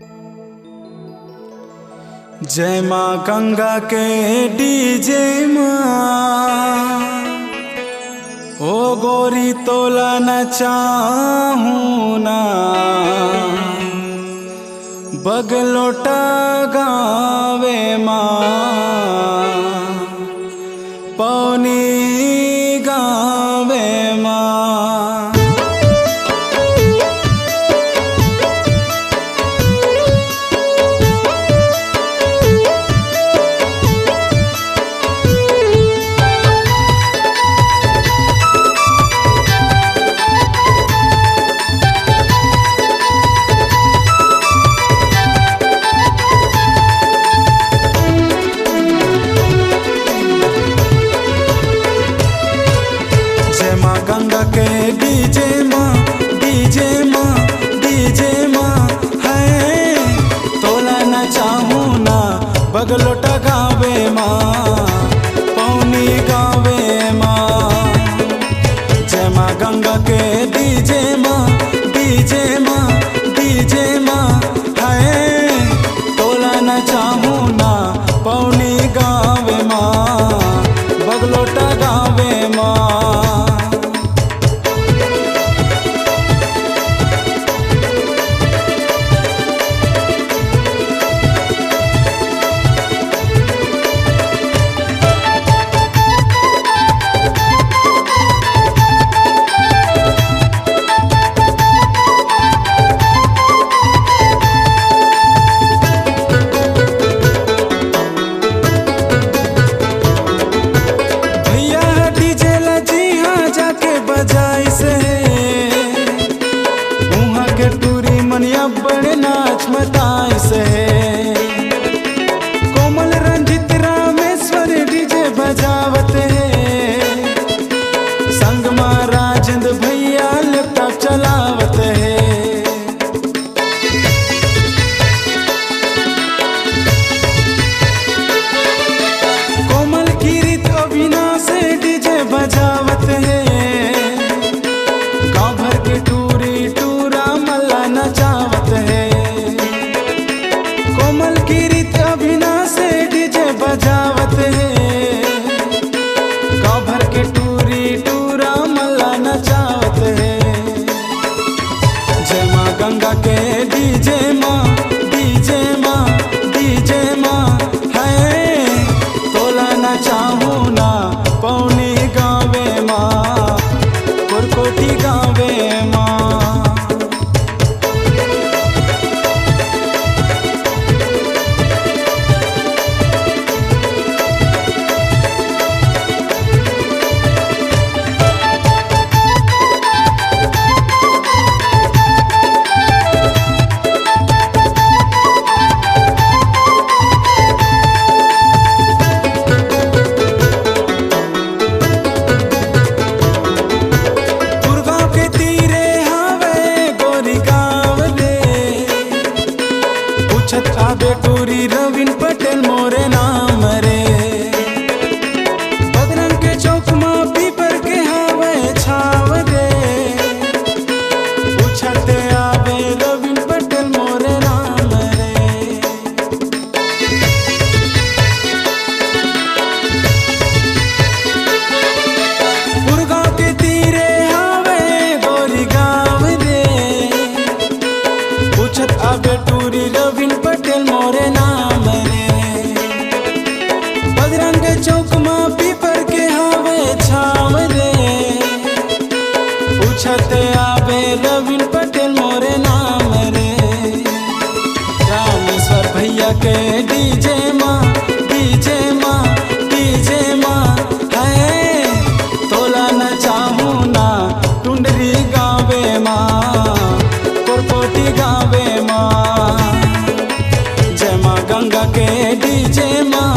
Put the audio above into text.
जय माँ गंगा के डीजे माँ, ओ गोरी तोला न चाहूँ ना, बगलोटा गावे माँ, पौनी गावे माँ। गंगा के डीजे माँ, डीजे माँ, डीजे माँ है, तोला न चाहूँ ना, बगलोटा गावे माँ, पौनी गावे माँ। जय माँ गंगा के डीजे माँ, डीजे माँ, डीजे माँ है, तोला न चाहूँ ना, पौनी गावे माँ, बगलोटा गावे माँ। मनिया बड़े नाच मताई से, कोमल रंजित रामेश्वर डीजे बजावते हैं, संग मां राजेंद्र भैया लैपटॉप चलावते हैं। कोमल कीरित अविनाश डीजे बजावते हैं, गाँव भर के टूरी टूरा मल्ला नचावत है। कोमल कीरित अविनाश डीजे बजावत है, गाँव भर के टूरी टूरा मल्ला नचावत है। जय माँ गंगा के डीजे माँ, डीजे माँ, डीजे माँ है, तोला न चाहूँ ना, पौनी गावे माँ, कुरकोटी गावे माँ। आबे टूरी रविन पटेल मोरे नाम रे, बदरंग के चौक माँ पीपर के हावे छाव दे, पूछते आबे रविन पटेल मोरे नाम रे। गुरगांव के तीरे हावे गोरी गाँव रे, पूछत आबे टूरी रविन पटेल मोरे नाम रे, बजरंग चौक माँ पीपर के हावे छाव रे, पूछते आवे रविन पटेल मोरे नाम रे। रामेश्वर भैया के डीजे माँ, डीजे माँ, डीजे माँ है, तोला न चाहूँ ना, टुंडरी गावे माँ, कुरकोटी गावे माँ। जय माँ गंगा के डीजे माँ,